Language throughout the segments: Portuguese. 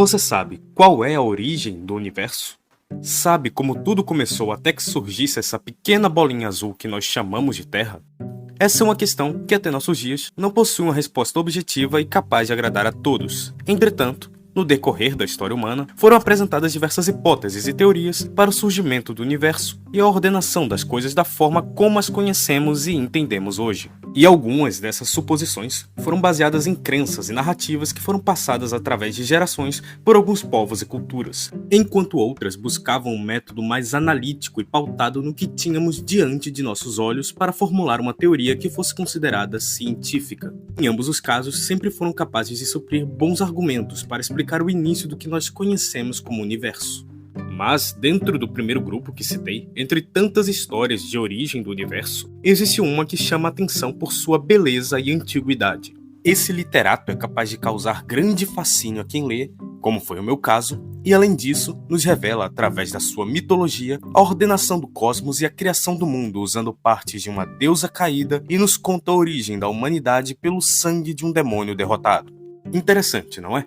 Você sabe qual é a origem do universo? Sabe como tudo começou até que surgisse essa pequena bolinha azul que nós chamamos de Terra? Essa é uma questão que até nossos dias não possui uma resposta objetiva e capaz de agradar a todos. Entretanto, no decorrer da história humana, foram apresentadas diversas hipóteses e teorias para o surgimento do universo e a ordenação das coisas da forma como as conhecemos e entendemos hoje. E algumas dessas suposições foram baseadas em crenças e narrativas que foram passadas através de gerações por alguns povos e culturas, enquanto outras buscavam um método mais analítico e pautado no que tínhamos diante de nossos olhos para formular uma teoria que fosse considerada científica. Em ambos os casos, sempre foram capazes de suprir bons argumentos para explicar o início do que nós conhecemos como universo. Mas, dentro do primeiro grupo que citei, entre tantas histórias de origem do universo, existe uma que chama a atenção por sua beleza e antiguidade. Esse literato é capaz de causar grande fascínio a quem lê, como foi o meu caso, e além disso, nos revela, através da sua mitologia, a ordenação do cosmos e a criação do mundo usando partes de uma deusa caída e nos conta a origem da humanidade pelo sangue de um demônio derrotado. Interessante, não é?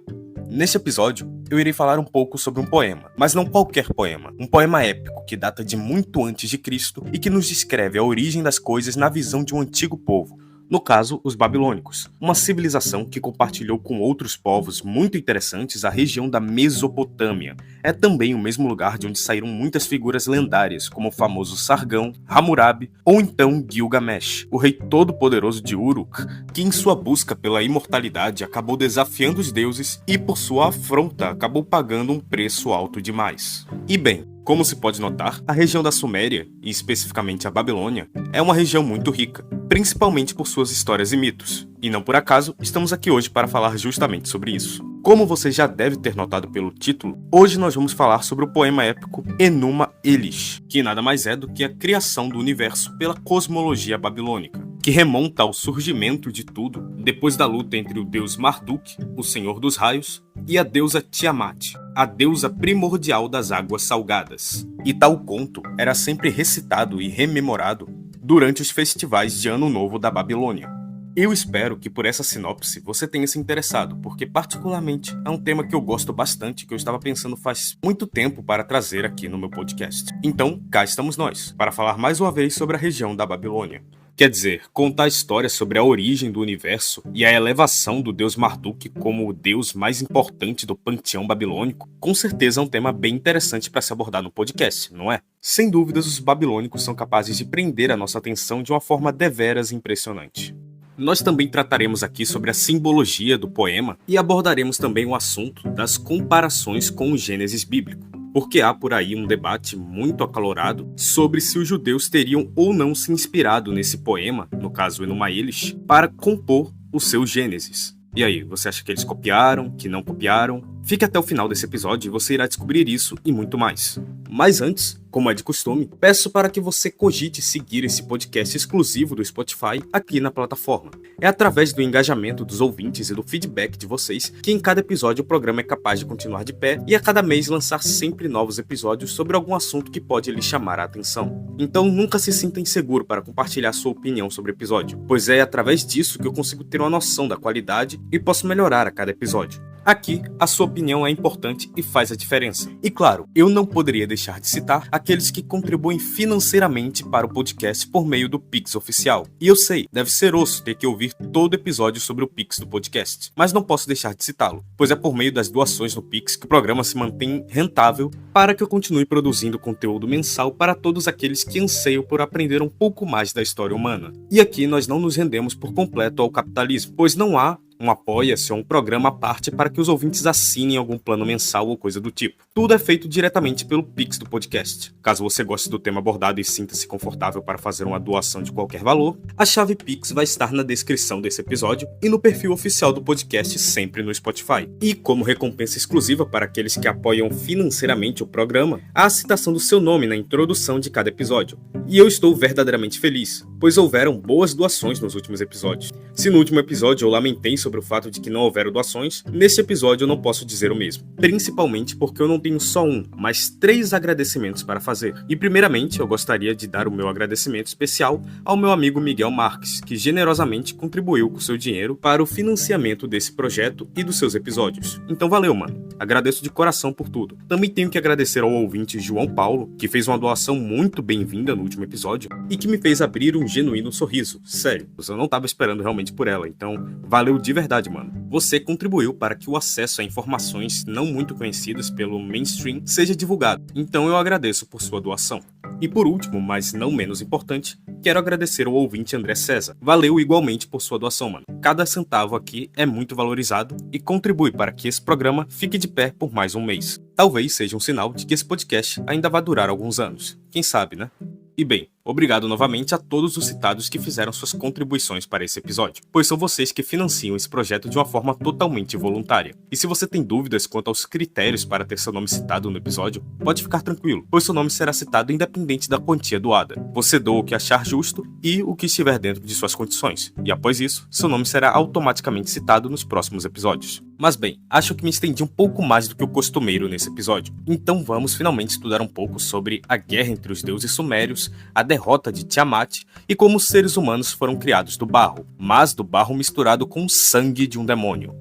Neste episódio, eu irei falar um pouco sobre um poema, mas não qualquer poema. Um poema épico que data de muito antes de Cristo e que nos descreve a origem das coisas na visão de um antigo povo. No caso, os babilônicos, uma civilização que compartilhou com outros povos muito interessantes a região da Mesopotâmia. É também o mesmo lugar de onde saíram muitas figuras lendárias, como o famoso Sargão, Hammurabi ou então Gilgamesh, o rei todo-poderoso de Uruk, que em sua busca pela imortalidade acabou desafiando os deuses e por sua afronta acabou pagando um preço alto demais. E bem, como se pode notar, a região da Suméria, e especificamente a Babilônia, é uma região muito rica, principalmente por suas histórias e mitos. E não por acaso, estamos aqui hoje para falar justamente sobre isso. Como você já deve ter notado pelo título, hoje nós vamos falar sobre o poema épico Enuma Elish, que nada mais é do que a criação do universo pela cosmologia babilônica, que remonta ao surgimento de tudo depois da luta entre o deus Marduk, o senhor dos raios, e a deusa Tiamat, a deusa primordial das águas salgadas. E tal conto era sempre recitado e rememorado durante os festivais de Ano Novo da Babilônia. Eu espero que por essa sinopse você tenha se interessado, porque particularmente é um tema que eu gosto bastante, que eu estava pensando faz muito tempo para trazer aqui no meu podcast. Então, cá estamos nós, para falar mais uma vez sobre a região da Babilônia. Quer dizer, contar histórias sobre a origem do universo e a elevação do deus Marduk como o deus mais importante do panteão babilônico, com certeza é um tema bem interessante para se abordar no podcast, não é? Sem dúvidas, os babilônicos são capazes de prender a nossa atenção de uma forma deveras impressionante. Nós também trataremos aqui sobre a simbologia do poema e abordaremos também o assunto das comparações com o Gênesis bíblico, porque há por aí um debate muito acalorado sobre se os judeus teriam ou não se inspirado nesse poema, no caso Enuma Elish, para compor o seu Gênesis. E aí, você acha que eles copiaram, que não copiaram? Fique até o final desse episódio e você irá descobrir isso e muito mais. Mas antes, como é de costume, peço para que você cogite seguir esse podcast exclusivo do Spotify aqui na plataforma. É através do engajamento dos ouvintes e do feedback de vocês que em cada episódio o programa é capaz de continuar de pé e a cada mês lançar sempre novos episódios sobre algum assunto que pode lhe chamar a atenção. Então nunca se sinta inseguro para compartilhar sua opinião sobre o episódio, pois é através disso que eu consigo ter uma noção da qualidade e posso melhorar a cada episódio. Aqui, a sua opinião é importante e faz a diferença. E claro, eu não poderia deixar de citar aqueles que contribuem financeiramente para o podcast por meio do Pix oficial. E eu sei, deve ser osso ter que ouvir todo episódio sobre o Pix do podcast, mas não posso deixar de citá-lo, pois é por meio das doações no Pix que o programa se mantém rentável para que eu continue produzindo conteúdo mensal para todos aqueles que anseiam por aprender um pouco mais da história humana. E aqui nós não nos rendemos por completo ao capitalismo, pois não há um apoia-se ou um programa à parte para que os ouvintes assinem algum plano mensal ou coisa do tipo. Tudo é feito diretamente pelo Pix do podcast. Caso você goste do tema abordado e sinta-se confortável para fazer uma doação de qualquer valor, a chave Pix vai estar na descrição desse episódio e no perfil oficial do podcast sempre no Spotify. E como recompensa exclusiva para aqueles que apoiam financeiramente o programa, há a citação do seu nome na introdução de cada episódio. E eu estou verdadeiramente feliz, pois houveram boas doações nos últimos episódios. Se no último episódio eu lamentei sobre sobre o fato de que não houveram doações, neste episódio eu não posso dizer o mesmo. Principalmente porque eu não tenho só um, mas 3 agradecimentos para fazer. E primeiramente, eu gostaria de dar o meu agradecimento especial ao meu amigo Miguel Marques, que generosamente contribuiu com seu dinheiro para o financiamento desse projeto e dos seus episódios. Então valeu, mano. Agradeço de coração por tudo. Também tenho que agradecer ao ouvinte João Paulo, que fez uma doação muito bem-vinda no último episódio e que me fez abrir um genuíno sorriso. Sério, eu não tava esperando realmente por ela, então valeu de verdade, mano. Você contribuiu para que o acesso a informações não muito conhecidas pelo mainstream seja divulgado, então eu agradeço por sua doação. E por último, mas não menos importante, quero agradecer ao ouvinte André César. Valeu igualmente por sua doação, mano. Cada centavo aqui é muito valorizado e contribui para que esse programa fique de pé por mais um mês. Talvez seja um sinal de que esse podcast ainda vai durar alguns anos. Quem sabe, né? E bem, obrigado novamente a todos os citados que fizeram suas contribuições para esse episódio, pois são vocês que financiam esse projeto de uma forma totalmente voluntária. E se você tem dúvidas quanto aos critérios para ter seu nome citado no episódio, pode ficar tranquilo, pois seu nome será citado independente da quantia doada. Você doa o que achar justo e o que estiver dentro de suas condições, e após isso, seu nome será automaticamente citado nos próximos episódios. Mas bem, acho que me estendi um pouco mais do que o costumeiro nesse episódio, então vamos finalmente estudar um pouco sobre a guerra entre os deuses sumérios, a derrota de Tiamat e como os seres humanos foram criados do barro, mas do barro misturado com o sangue de um demônio.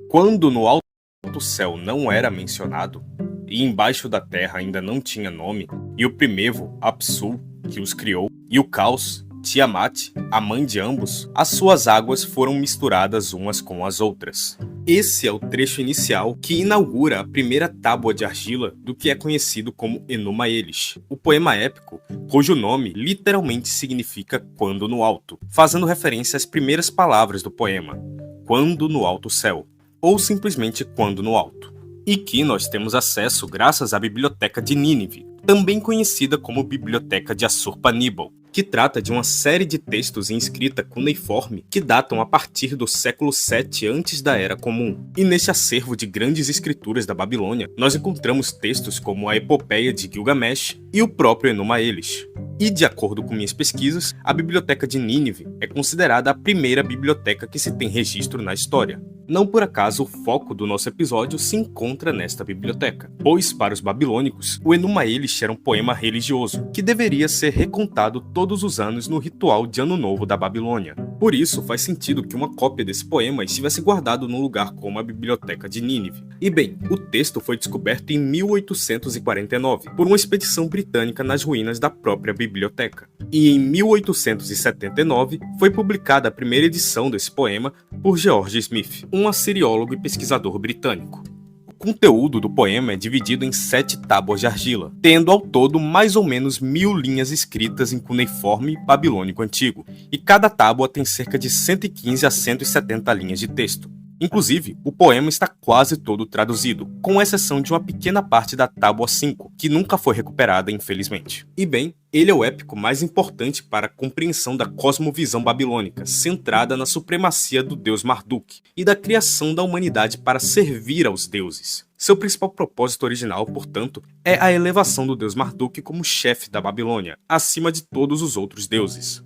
Quando no alto céu não era mencionado, e embaixo da terra ainda não tinha nome, e o primevo, Apsu, que os criou, e o caos, Tiamat, a mãe de ambos, as suas águas foram misturadas umas com as outras. Esse é o trecho inicial que inaugura a primeira tábua de argila do que é conhecido como Enuma Elish, o poema épico, cujo nome literalmente significa quando no alto, fazendo referência às primeiras palavras do poema, quando no alto céu, ou simplesmente quando no alto, e que nós temos acesso graças à Biblioteca de Nínive, também conhecida como Biblioteca de Assurbanipal, que trata de uma série de textos em escrita cuneiforme que datam a partir do século 7 antes da Era Comum. E nesse acervo de grandes escrituras da Babilônia, nós encontramos textos como a Epopeia de Gilgamesh e o próprio Enuma Elish. E de acordo com minhas pesquisas, a Biblioteca de Nínive é considerada a primeira biblioteca que se tem registro na história. Não por acaso o foco do nosso episódio se encontra nesta biblioteca, pois para os babilônicos, o Enuma Elish era um poema religioso, que deveria ser recontado todos os anos no ritual de Ano Novo da Babilônia. Por isso, faz sentido que uma cópia desse poema estivesse guardado num lugar como a Biblioteca de Nínive. E bem, o texto foi descoberto em 1849, por uma expedição britânica nas ruínas da própria biblioteca. E em 1879, foi publicada a primeira edição desse poema por George Smith, um assiriólogo e pesquisador britânico. O conteúdo do poema é dividido em 7 tábuas de argila, tendo ao todo mais ou menos 1000 linhas escritas em cuneiforme babilônico antigo, e cada tábua tem cerca de 115 a 170 linhas de texto. Inclusive, o poema está quase todo traduzido, com exceção de uma pequena parte da Tábua 5, que nunca foi recuperada, infelizmente. E bem, ele é o épico mais importante para a compreensão da cosmovisão babilônica, centrada na supremacia do deus Marduk e da criação da humanidade para servir aos deuses. Seu principal propósito original, portanto, é a elevação do deus Marduk como chefe da Babilônia, acima de todos os outros deuses.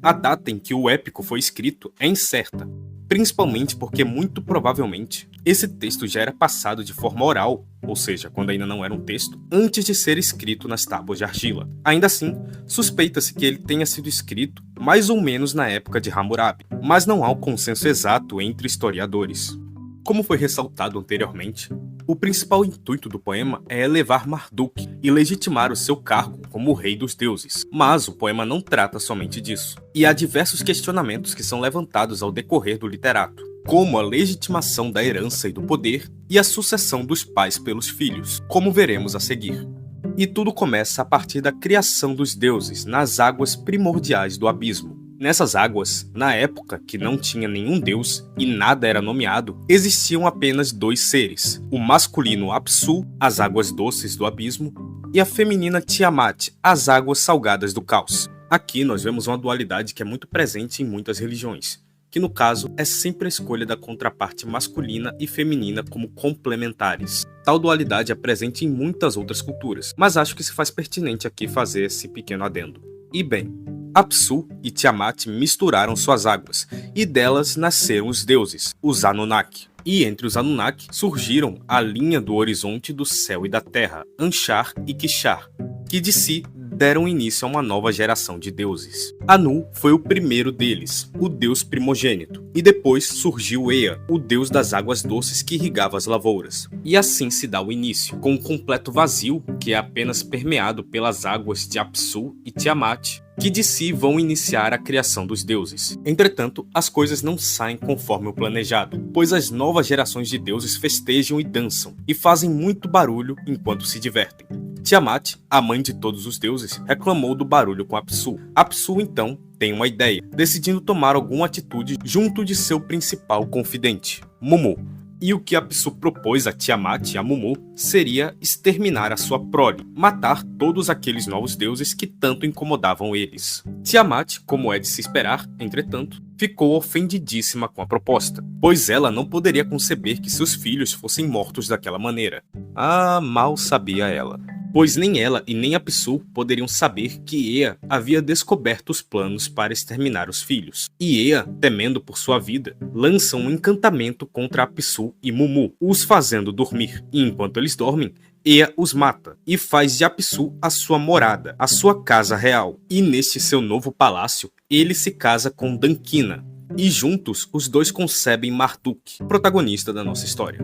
A data em que o épico foi escrito é incerta, principalmente porque, muito provavelmente, esse texto já era passado de forma oral, ou seja, quando ainda não era um texto, antes de ser escrito nas tábuas de argila. Ainda assim, suspeita-se que ele tenha sido escrito mais ou menos na época de Hammurabi, mas não há um consenso exato entre historiadores. Como foi ressaltado anteriormente, o principal intuito do poema é elevar Marduk e legitimar o seu cargo como o rei dos deuses. Mas o poema não trata somente disso. E há diversos questionamentos que são levantados ao decorrer do literato, como a legitimação da herança e do poder e a sucessão dos pais pelos filhos, como veremos a seguir. E tudo começa a partir da criação dos deuses nas águas primordiais do abismo. Nessas águas, na época que não tinha nenhum deus e nada era nomeado, existiam apenas 2 seres, o masculino Apsu, as águas doces do abismo, e a feminina Tiamat, as águas salgadas do caos. Aqui nós vemos uma dualidade que é muito presente em muitas religiões, que no caso é sempre a escolha da contraparte masculina e feminina como complementares. Tal dualidade é presente em muitas outras culturas, mas acho que se faz pertinente aqui fazer esse pequeno adendo. E bem, Apsu e Tiamat misturaram suas águas, e delas nasceram os deuses, os Anunnaki. E entre os Anunnaki surgiram a linha do horizonte do céu e da terra, Anshar e Kishar, que de si deram início a uma nova geração de deuses. Anu foi o primeiro deles, o deus primogênito, e depois surgiu Ea, o deus das águas doces que irrigava as lavouras. E assim se dá o início, com um completo vazio que é apenas permeado pelas águas de Apsu e Tiamat, que de si vão iniciar a criação dos deuses. Entretanto, as coisas não saem conforme o planejado, pois as novas gerações de deuses festejam e dançam, e fazem muito barulho enquanto se divertem. Tiamat, a mãe de todos os deuses, reclamou do barulho com Apsu. Apsu, então, tem uma ideia, decidindo tomar alguma atitude junto de seu principal confidente, Mumu. E o que Apsu propôs a Tiamat e a Mumu seria exterminar a sua prole, matar todos aqueles novos deuses que tanto incomodavam eles. Tiamat, como é de se esperar, entretanto, ficou ofendidíssima com a proposta, pois ela não poderia conceber que seus filhos fossem mortos daquela maneira. Ah, mal sabia ela, pois nem ela e nem Apsu poderiam saber que Ea havia descoberto os planos para exterminar os filhos. E Ea, temendo por sua vida, lança um encantamento contra Apsu e Mumu, os fazendo dormir. E enquanto eles dormem, Ea os mata e faz de Apsu a sua morada, a sua casa real. E neste seu novo palácio, ele se casa com Dankina. E juntos, os dois concebem Marduk, protagonista da nossa história.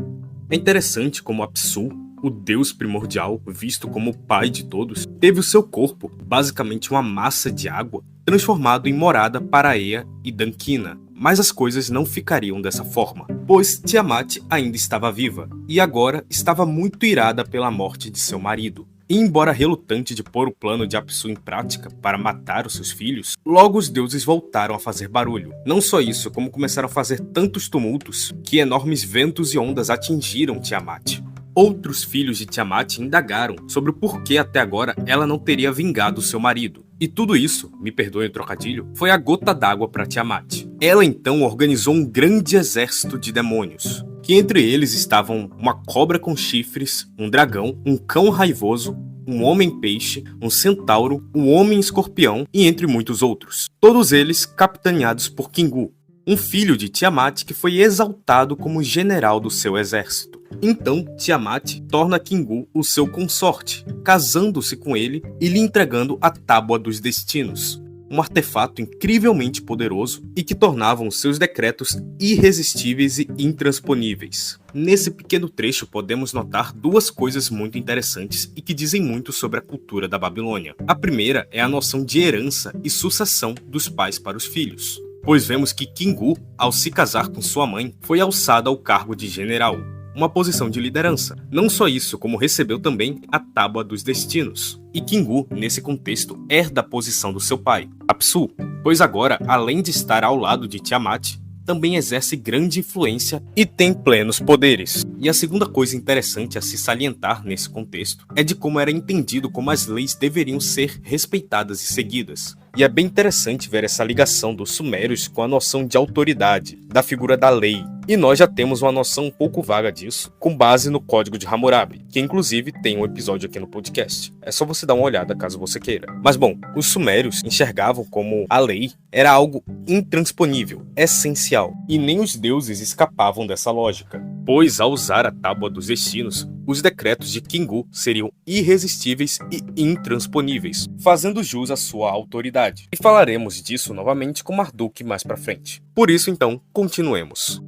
É interessante como Apsu, o deus primordial, visto como o pai de todos, teve o seu corpo, basicamente uma massa de água, transformado em morada para Ea e Dankina. Mas as coisas não ficariam dessa forma, pois Tiamat ainda estava viva, e agora estava muito irada pela morte de seu marido. E embora relutante de pôr o plano de Apsu em prática para matar os seus filhos, logo os deuses voltaram a fazer barulho. Não só isso, como começaram a fazer tantos tumultos que enormes ventos e ondas atingiram Tiamat. Outros filhos de Tiamat indagaram sobre o porquê até agora ela não teria vingado seu marido. E tudo isso, me perdoem o trocadilho, foi a gota d'água para Tiamat. Ela então organizou um grande exército de demônios, que entre eles estavam uma cobra com chifres, um dragão, um cão raivoso, um homem-peixe, um centauro, um homem-escorpião e entre muitos outros. Todos eles capitaneados por Kingu, um filho de Tiamat que foi exaltado como general do seu exército. Então, Tiamat torna Kingu o seu consorte, casando-se com ele e lhe entregando a Tábua dos Destinos, um artefato incrivelmente poderoso e que tornavam seus decretos irresistíveis e intransponíveis. Nesse pequeno trecho podemos notar duas coisas muito interessantes e que dizem muito sobre a cultura da Babilônia. A primeira é a noção de herança e sucessão dos pais para os filhos, pois vemos que Kingu, ao se casar com sua mãe, foi alçado ao cargo de general, uma posição de liderança. Não só isso, como recebeu também a Tábua dos Destinos. E Kingu, nesse contexto, herda a posição do seu pai, Apsu, pois agora, além de estar ao lado de Tiamat, também exerce grande influência e tem plenos poderes. E a segunda coisa interessante a se salientar nesse contexto é de como era entendido como as leis deveriam ser respeitadas e seguidas. E é bem interessante ver essa ligação dos sumérios com a noção de autoridade, da figura da lei. E nós já temos uma noção um pouco vaga disso, com base no Código de Hammurabi, que inclusive tem um episódio aqui no podcast. É só você dar uma olhada caso você queira. Mas bom, os sumérios enxergavam como a lei era algo intransponível, essencial, e nem os deuses escapavam dessa lógica, pois ao usar a Tábua dos Destinos, os decretos de Kingu seriam irresistíveis e intransponíveis, fazendo jus à sua autoridade. E falaremos disso novamente com Marduk mais pra frente. Por isso, então, continuemos.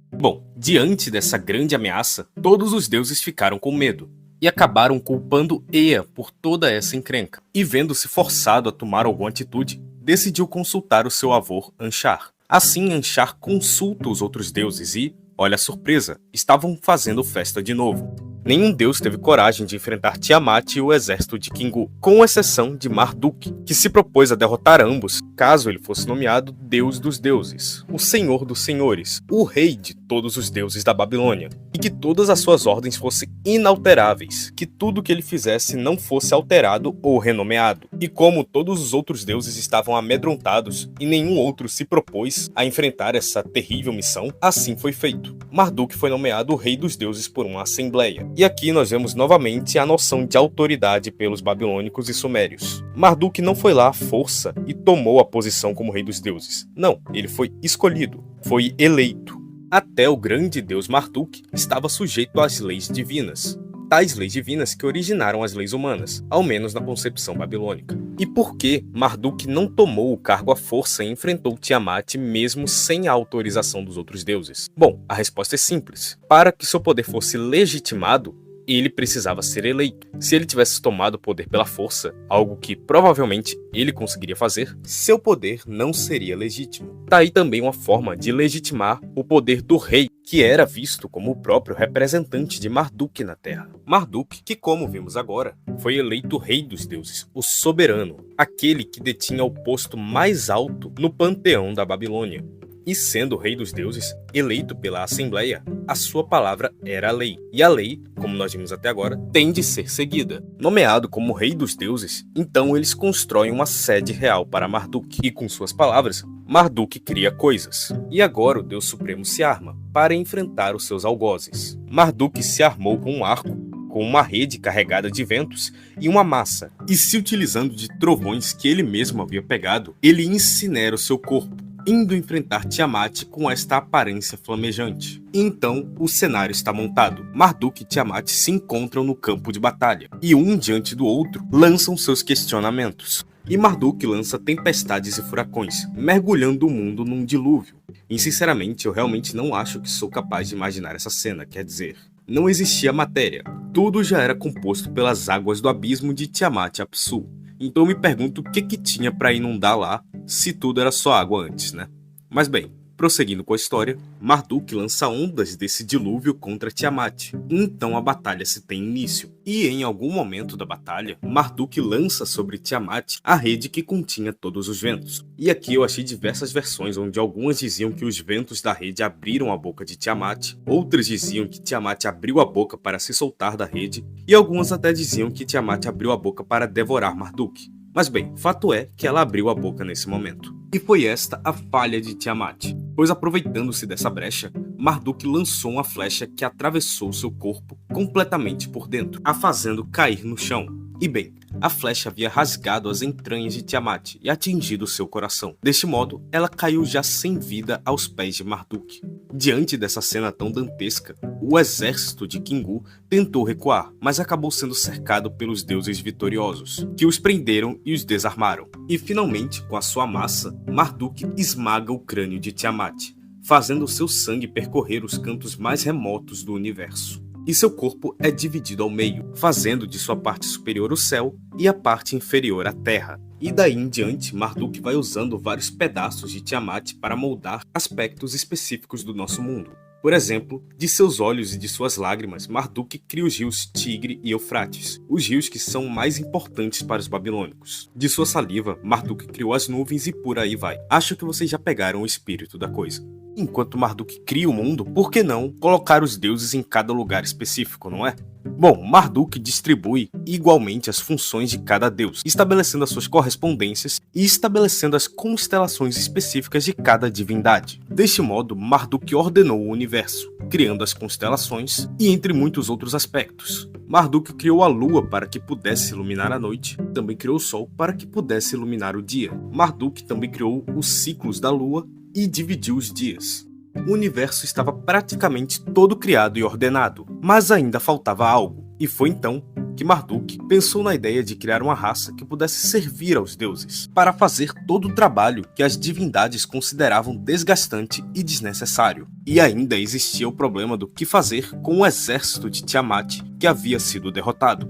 Bom, diante dessa grande ameaça, todos os deuses ficaram com medo e acabaram culpando Ea por toda essa encrenca. E vendo-se forçado a tomar alguma atitude, decidiu consultar o seu avô Anshar. Assim, Anshar consulta os outros deuses e, olha a surpresa, estavam fazendo festa de novo. Nenhum deus teve coragem de enfrentar Tiamat e o exército de Kingu, com exceção de Marduk, que se propôs a derrotar ambos, caso ele fosse nomeado Deus dos Deuses, o Senhor dos Senhores, o Rei de todos os deuses da Babilônia, e que todas as suas ordens fossem inalteráveis, que tudo que ele fizesse não fosse alterado ou renomeado. E como todos os outros deuses estavam amedrontados e nenhum outro se propôs a enfrentar essa terrível missão, assim foi feito. Marduk foi nomeado o Rei dos Deuses por uma assembleia. E aqui nós vemos novamente a noção de autoridade pelos babilônicos e sumérios. Marduk não foi lá à força e tomou a posição como Rei dos Deuses. Não, ele foi escolhido, foi eleito. Até o grande deus Marduk estava sujeito às leis divinas. Tais leis divinas que originaram as leis humanas, ao menos na concepção babilônica. E por que Marduk não tomou o cargo à força e enfrentou Tiamat mesmo sem a autorização dos outros deuses? Bom, a resposta é simples. Para que seu poder fosse legitimado, ele precisava ser eleito. Se ele tivesse tomado o poder pela força, algo que provavelmente ele conseguiria fazer, seu poder não seria legítimo. Daí também uma forma de legitimar o poder do rei, que era visto como o próprio representante de Marduk na Terra. Marduk, que como vimos agora, foi eleito rei dos deuses, o soberano, aquele que detinha o posto mais alto no panteão da Babilônia. E sendo o rei dos deuses, eleito pela Assembleia, a sua palavra era a lei. E a lei, como nós vimos até agora, tem de ser seguida. Nomeado como rei dos deuses, então eles constroem uma sede real para Marduk. E com suas palavras, Marduk cria coisas. E agora o Deus Supremo se arma para enfrentar os seus algozes. Marduk se armou com um arco, com uma rede carregada de ventos e uma massa. E se utilizando de trovões que ele mesmo havia pegado, ele incinera o seu corpo, indo enfrentar Tiamat com esta aparência flamejante. Então, o cenário está montado. Marduk e Tiamat se encontram no campo de batalha, e um diante do outro lançam seus questionamentos. E Marduk lança tempestades e furacões, mergulhando o mundo num dilúvio. E sinceramente, eu realmente não acho que sou capaz de imaginar essa cena, quer dizer, não existia matéria. Tudo já era composto pelas águas do abismo de Tiamat Apsu. Então eu me pergunto o que tinha para inundar lá, se tudo era só água antes, né? Mas bem, prosseguindo com a história, Marduk lança ondas desse dilúvio contra Tiamat. Então a batalha se tem início. E em algum momento da batalha, Marduk lança sobre Tiamat a rede que continha todos os ventos. E aqui eu achei diversas versões, onde algumas diziam que os ventos da rede abriram a boca de Tiamat, outras diziam que Tiamat abriu a boca para se soltar da rede, e algumas até diziam que Tiamat abriu a boca para devorar Marduk. Mas bem, fato é que ela abriu a boca nesse momento. E foi esta a falha de Tiamat, pois aproveitando-se dessa brecha, Marduk lançou uma flecha que atravessou seu corpo completamente por dentro, a fazendo cair no chão. E bem, a flecha havia rasgado as entranhas de Tiamat e atingido seu coração. Deste modo, ela caiu já sem vida aos pés de Marduk. Diante dessa cena tão dantesca, o exército de Kingu tentou recuar, mas acabou sendo cercado pelos deuses vitoriosos, que os prenderam e os desarmaram. E finalmente, com a sua massa, Marduk esmaga o crânio de Tiamat, fazendo seu sangue percorrer os cantos mais remotos do universo. E seu corpo é dividido ao meio, fazendo de sua parte superior o céu e a parte inferior a terra. E daí em diante, Marduk vai usando vários pedaços de Tiamat para moldar aspectos específicos do nosso mundo. Por exemplo, de seus olhos e de suas lágrimas, Marduk cria os rios Tigre e Eufrates, os rios que são mais importantes para os babilônicos. De sua saliva, Marduk criou as nuvens e por aí vai. Acho que vocês já pegaram o espírito da coisa. Enquanto Marduk cria o mundo, por que não colocar os deuses em cada lugar específico, não é? Bom, Marduk distribui igualmente as funções de cada deus, estabelecendo as suas correspondências e estabelecendo as constelações específicas de cada divindade. Deste modo, Marduk ordenou o universo, criando as constelações e entre muitos outros aspectos. Marduk criou a lua para que pudesse iluminar a noite, também criou o sol para que pudesse iluminar o dia. Marduk também criou os ciclos da lua e dividiu os dias. O universo estava praticamente todo criado e ordenado, mas ainda faltava algo. E foi então que Marduk pensou na ideia de criar uma raça que pudesse servir aos deuses, para fazer todo o trabalho que as divindades consideravam desgastante e desnecessário. E ainda existia o problema do que fazer com o exército de Tiamat que havia sido derrotado.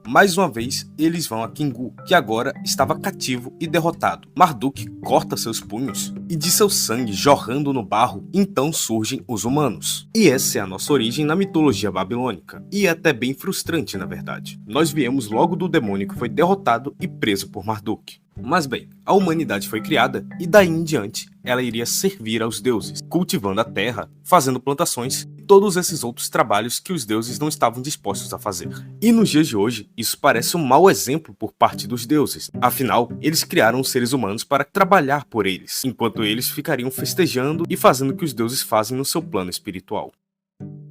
Mais uma vez, eles vão a Kingu, que agora estava cativo e derrotado. Marduk corta seus punhos e de seu sangue jorrando no barro, então surgem os humanos. E essa é a nossa origem na mitologia babilônica. E é até bem frustrante, na verdade. Nós viemos logo do demônio que foi derrotado e preso por Marduk. Mas bem, a humanidade foi criada e daí em diante ela iria servir aos deuses, cultivando a terra, fazendo plantações e todos esses outros trabalhos que os deuses não estavam dispostos a fazer. E nos dias de hoje, isso parece um mau exemplo por parte dos deuses. Afinal, eles criaram os seres humanos para trabalhar por eles, enquanto eles ficariam festejando e fazendo o que os deuses fazem no seu plano espiritual.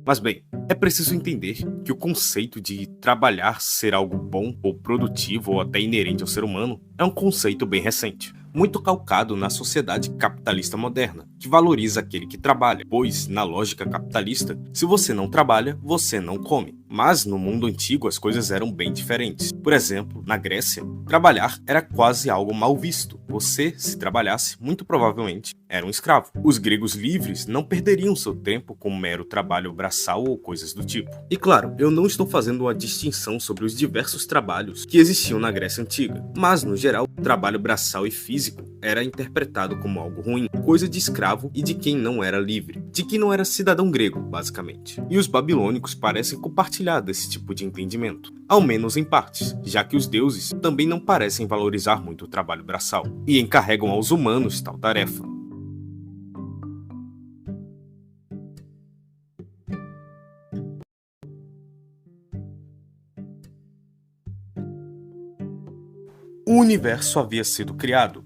Mas bem, é preciso entender que o conceito de trabalhar ser algo bom ou produtivo ou até inerente ao ser humano é um conceito bem recente, muito calcado na sociedade capitalista moderna, que valoriza aquele que trabalha, pois, na lógica capitalista, se você não trabalha, você não come. Mas no mundo antigo as coisas eram bem diferentes. Por exemplo, na Grécia, trabalhar era quase algo mal visto. Você, se trabalhasse, muito provavelmente era um escravo. Os gregos livres não perderiam seu tempo com mero trabalho braçal ou coisas do tipo. E claro, eu não estou fazendo uma distinção sobre os diversos trabalhos que existiam na Grécia Antiga, mas no geral, o trabalho braçal e físico era interpretado como algo ruim, coisa de escravo e de quem não era livre, de quem não era cidadão grego, basicamente. E os babilônicos parecem compartilhar desse tipo de entendimento, ao menos em partes, já que os deuses também não parecem valorizar muito o trabalho braçal, e encarregam aos humanos tal tarefa. O universo havia sido criado.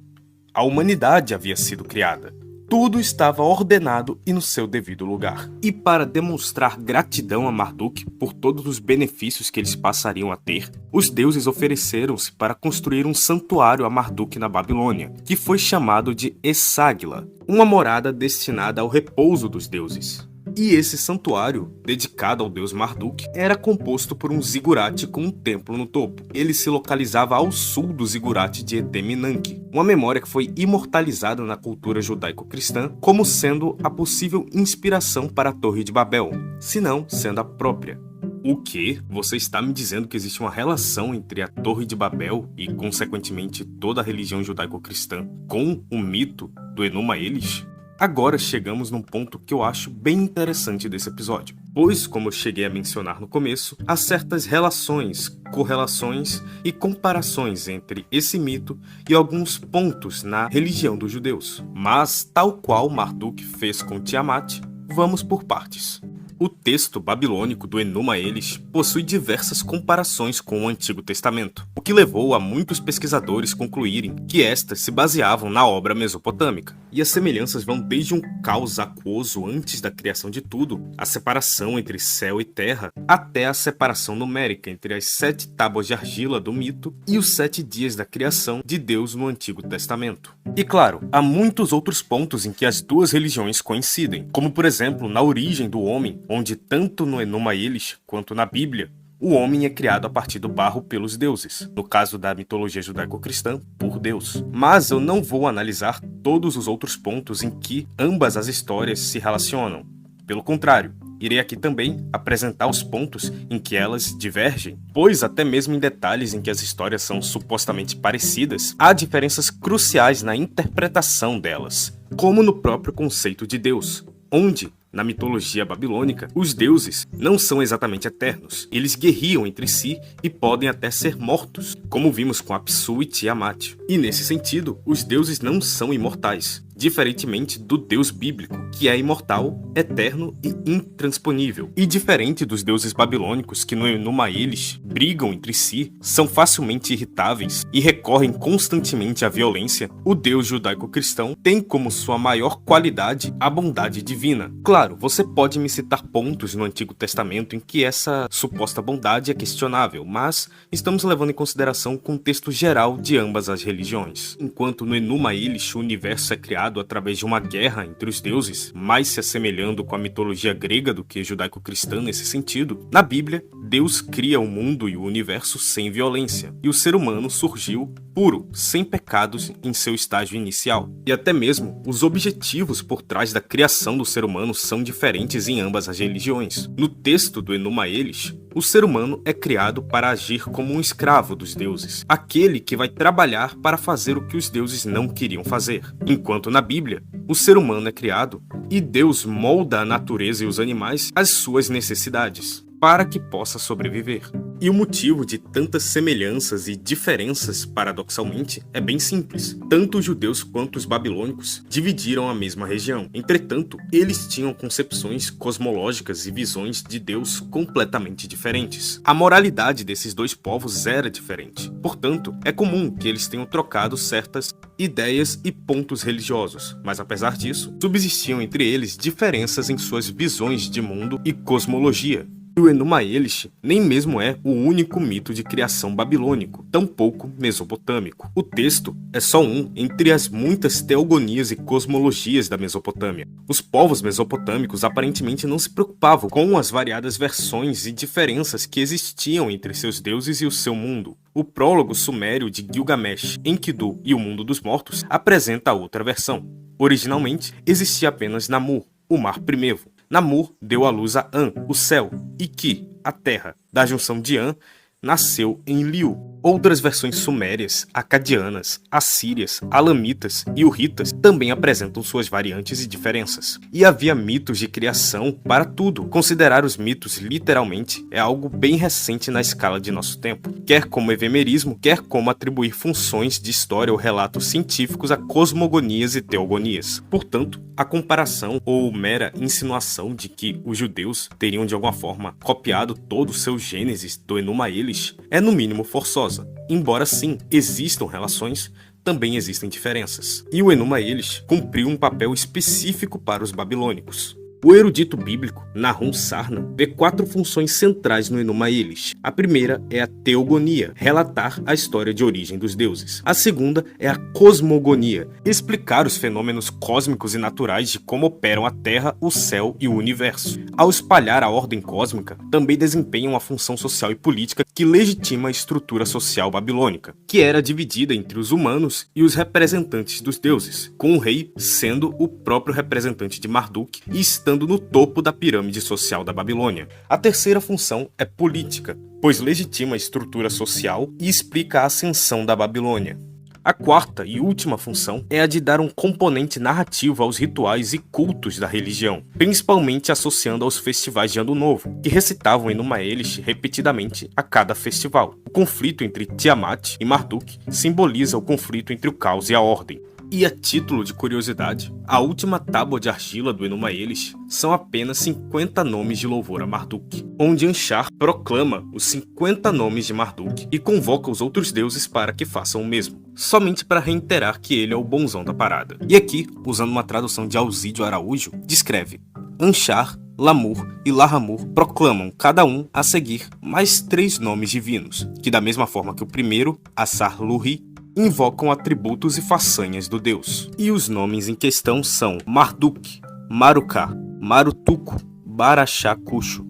A humanidade havia sido criada. Tudo estava ordenado e no seu devido lugar. E para demonstrar gratidão a Marduk por todos os benefícios que eles passariam a ter, os deuses ofereceram-se para construir um santuário a Marduk na Babilônia, que foi chamado de Esagila, uma morada destinada ao repouso dos deuses. E esse santuário, dedicado ao deus Marduk, era composto por um zigurate com um templo no topo. Ele se localizava ao sul do zigurate de Eteminanque, uma memória que foi imortalizada na cultura judaico-cristã como sendo a possível inspiração para a Torre de Babel, se não sendo a própria. O quê? Você está me dizendo que existe uma relação entre a Torre de Babel e, consequentemente, toda a religião judaico-cristã com o mito do Enuma Elish? Agora chegamos num ponto que eu acho bem interessante desse episódio, pois, como eu cheguei a mencionar no começo, há certas relações, correlações e comparações entre esse mito e alguns pontos na religião dos judeus. Mas, tal qual Marduk fez com Tiamat, vamos por partes. O texto babilônico do Enuma Elish possui diversas comparações com o Antigo Testamento, o que levou a muitos pesquisadores concluírem que estas se baseavam na obra mesopotâmica. E as semelhanças vão desde um caos aquoso antes da criação de tudo, a separação entre céu e terra, até a separação numérica entre as 7 tábuas de argila do mito e os 7 dias da criação de Deus no Antigo Testamento. E claro, há muitos outros pontos em que as duas religiões coincidem, como por exemplo na origem do homem, onde tanto no Enuma Elish quanto na Bíblia, o homem é criado a partir do barro pelos deuses, no caso da mitologia judaico-cristã, por Deus. Mas eu não vou analisar todos os outros pontos em que ambas as histórias se relacionam. Pelo contrário, irei aqui também apresentar os pontos em que elas divergem, pois até mesmo em detalhes em que as histórias são supostamente parecidas, há diferenças cruciais na interpretação delas, como no próprio conceito de Deus, onde, na mitologia babilônica, os deuses não são exatamente eternos. Eles guerriam entre si e podem até ser mortos, como vimos com Apsu e Tiamat. E nesse sentido, os deuses não são imortais, diferentemente do deus bíblico, que é imortal, eterno e intransponível. E diferente dos deuses babilônicos que no Enuma Elish brigam entre si, são facilmente irritáveis e recorrem constantemente à violência, o deus judaico-cristão tem como sua maior qualidade a bondade divina. Claro, você pode me citar pontos no Antigo Testamento em que essa suposta bondade é questionável, mas estamos levando em consideração o contexto geral de ambas as religiões. Enquanto no Enuma Elish o universo é criado através de uma guerra entre os deuses, mais se assemelhando com a mitologia grega do que judaico-cristã nesse sentido, na Bíblia, Deus cria o mundo e o universo sem violência, e o ser humano surgiu puro, sem pecados em seu estágio inicial. E até mesmo, os objetivos por trás da criação do ser humano são diferentes em ambas as religiões. No texto do Enuma Elish, o ser humano é criado para agir como um escravo dos deuses, aquele que vai trabalhar para fazer o que os deuses não queriam fazer. Enquanto na Bíblia, o ser humano é criado e Deus molda a natureza e os animais às suas necessidades, para que possa sobreviver. E o motivo de tantas semelhanças e diferenças, paradoxalmente, é bem simples. Tanto os judeus quanto os babilônicos dividiram a mesma região. Entretanto, eles tinham concepções cosmológicas e visões de Deus completamente diferentes. A moralidade desses dois povos era diferente. Portanto, é comum que eles tenham trocado certas ideias e pontos religiosos, mas apesar disso, subsistiam entre eles diferenças em suas visões de mundo e cosmologia. O Enuma Elish nem mesmo é o único mito de criação babilônico, tampouco mesopotâmico. O texto é só um entre as muitas teogonias e cosmologias da Mesopotâmia. Os povos mesopotâmicos aparentemente não se preocupavam com as variadas versões e diferenças que existiam entre seus deuses e o seu mundo. O prólogo sumério de Gilgamesh, Enkidu e o Mundo dos Mortos apresenta outra versão. Originalmente, existia apenas Namur, o mar primevo. Namur deu à luz a An, o céu, e Ki, a terra. Da junção de An, nasceu Enlil. Outras versões sumérias, acadianas, assírias, alamitas e urritas também apresentam suas variantes e diferenças. E havia mitos de criação para tudo. Considerar os mitos literalmente é algo bem recente na escala de nosso tempo, quer como efemerismo, quer como atribuir funções de história ou relatos científicos a cosmogonias e teogonias. Portanto, a comparação ou mera insinuação de que os judeus teriam de alguma forma copiado todo o seu Gênesis do Enuma Elish é no mínimo forçosa. Embora sim existam relações, também existem diferenças. E o Enuma Elish cumpriu um papel específico para os babilônicos. O erudito bíblico Nahum Sarna vê 4 funções centrais no Enuma Elish. A primeira é a teogonia, relatar a história de origem dos deuses. A segunda é a cosmogonia, explicar os fenômenos cósmicos e naturais de como operam a Terra, o céu e o universo. Ao espalhar a ordem cósmica, também desempenha uma função social e política que legitima a estrutura social babilônica, que era dividida entre os humanos e os representantes dos deuses, com o rei sendo o próprio representante de Marduk e estando no topo da pirâmide social da Babilônia. A terceira função é política, pois legitima a estrutura social e explica a ascensão da Babilônia. A quarta e última função é a de dar um componente narrativo aos rituais e cultos da religião, principalmente associando aos festivais de Ano Novo, que recitavam Enuma Elish repetidamente a cada festival. O conflito entre Tiamat e Marduk simboliza o conflito entre o caos e a ordem. E a título de curiosidade, a última tábua de argila do Enuma Elish são apenas 50 nomes de louvor a Marduk, onde Anshar proclama os 50 nomes de Marduk e convoca os outros deuses para que façam o mesmo, somente para reiterar que ele é o bonzão da parada. E aqui, usando uma tradução de Alzídio Araújo, descreve: Anshar, Lamur e Lahamur proclamam, cada um a seguir, mais 3 nomes divinos, que da mesma forma que o primeiro, Assar-Luhi, invocam atributos e façanhas do deus. E os nomes em questão são Marduk, Maruká, Marutuku, Barachá-Cuxo,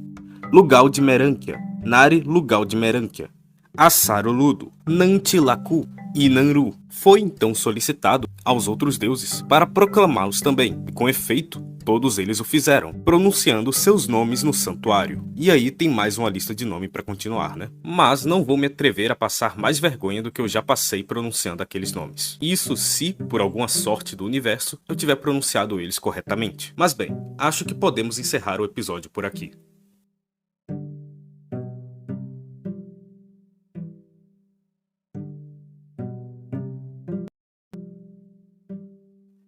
Lugal de Merânquia, Nari Lugal de Merânquia, Assaroludo, Nantilacu e Nanru. Foi então solicitado aos outros deuses para proclamá-los também, e com efeito, todos eles o fizeram, pronunciando seus nomes no santuário. E aí tem mais uma lista de nome para continuar, né? Mas não vou me atrever a passar mais vergonha do que eu já passei pronunciando aqueles nomes. Isso se, por alguma sorte do universo, eu tiver pronunciado eles corretamente. Mas bem, acho que podemos encerrar o episódio por aqui.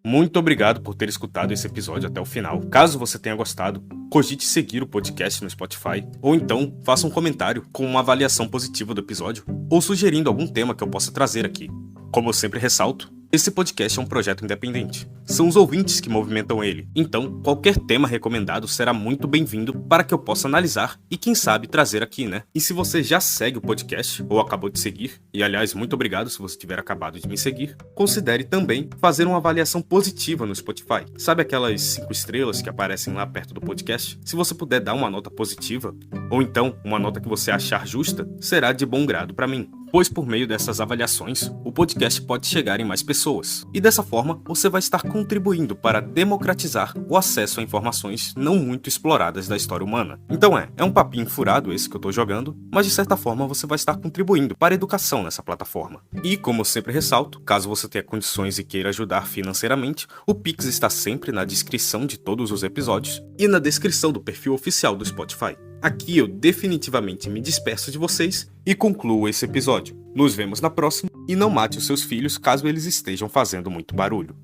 Muito obrigado por ter escutado esse episódio até o final. Caso você tenha gostado, cogite seguir o podcast no Spotify, ou então faça um comentário com uma avaliação positiva do episódio, ou sugerindo algum tema que eu possa trazer aqui. Como eu sempre ressalto, esse podcast é um projeto independente. São os ouvintes que movimentam ele. Então, qualquer tema recomendado será muito bem-vindo para que eu possa analisar e, quem sabe, trazer aqui, né? E se você já segue o podcast, ou acabou de seguir, e aliás, muito obrigado se você tiver acabado de me seguir, considere também fazer uma avaliação positiva no Spotify. Sabe aquelas 5 estrelas que aparecem lá perto do podcast? Se você puder dar uma nota positiva, ou então uma nota que você achar justa, será de bom grado para mim. pois por meio dessas avaliações, o podcast pode chegar em mais pessoas. E dessa forma, você vai estar contribuindo para democratizar o acesso a informações não muito exploradas da história humana. Então é um papinho furado esse que eu tô jogando, mas de certa forma você vai estar contribuindo para a educação nessa plataforma. E como eu sempre ressalto, caso você tenha condições e queira ajudar financeiramente, o Pix está sempre na descrição de todos os episódios e na descrição do perfil oficial do Spotify. Aqui eu definitivamente me despeço de vocês e concluo esse episódio. Nos vemos na próxima e não mate os seus filhos caso eles estejam fazendo muito barulho.